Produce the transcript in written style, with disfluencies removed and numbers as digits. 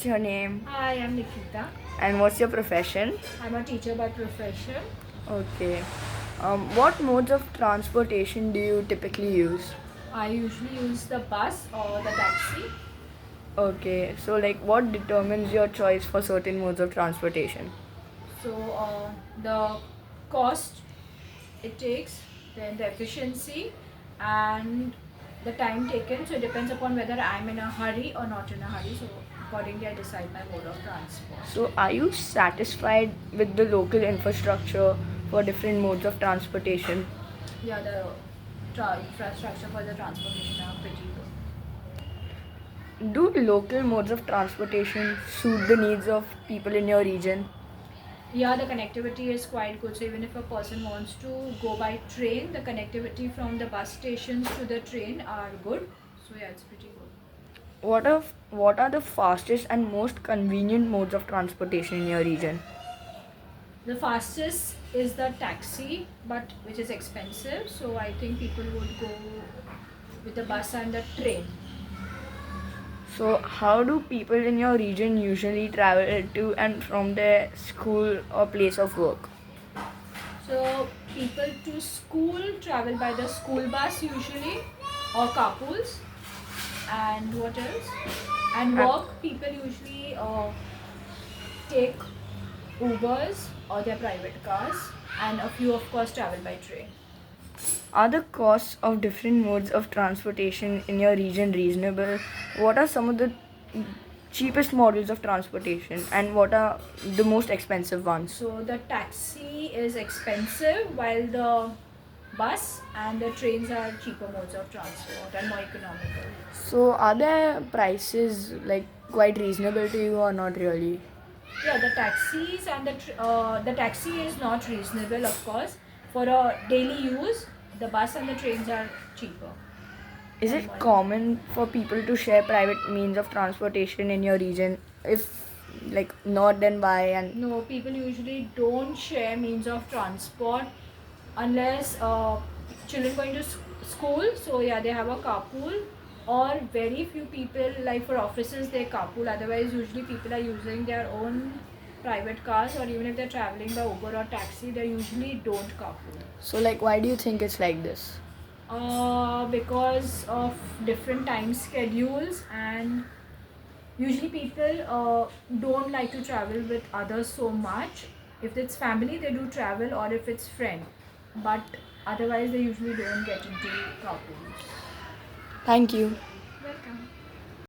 your name? Hi, I'm Nikita. And what's your profession? I'm a teacher by profession. Okay. What modes of transportation do you typically use? I usually use the bus or the taxi. Okay, so like what determines your choice for certain modes of transportation? So the cost it takes, then the efficiency, and the time taken. So it depends upon whether I'm in a hurry or not in a hurry. So accordingly, I decide my mode of transport. So are you satisfied with the local infrastructure for different modes of transportation? Yeah, the infrastructure for the transportation are pretty good. Do local modes of transportation suit the needs of people in your region? Yeah, the connectivity is quite good. So even if a person wants to go by train, the connectivity from the bus stations to the train are good. So yeah, it's pretty good. What are the fastest and most convenient modes of transportation in your region? The fastest is the taxi, but which is expensive. So I think people would go with the bus and the train. So, how do people in your region usually travel to and from their school or place of work? So people to school travel by the school bus usually, or carpools. And what else? And And work people usually take Ubers or their private cars, and a few, of course, travel by train. are the costs of different modes of transportation in your region reasonable? What are some of the cheapest models of transportation and what are the most expensive ones? So the taxi is expensive, while the bus and the trains are cheaper modes of transport and more economical. So, are their prices like quite reasonable to you or not really? Yeah, the taxis and the taxi is not reasonable, of course. For a daily use, the bus and the trains are cheaper Is and it more. common for people to share private means of transportation in your region? If like not, then why? And No, people usually don't share means of transport unless children going to school. So yeah, they have a carpool, or very few people, like for offices they carpool. Otherwise, usually people are using their own private cars, or even if they're traveling by Uber or taxi, they usually don't carpool. so like, why do you think it's like this? Because of different time schedules, and usually people don't like to travel with others so much. If it's family, they do travel, or if it's friend, but otherwise they usually don't get into carpools. Thank you. Welcome.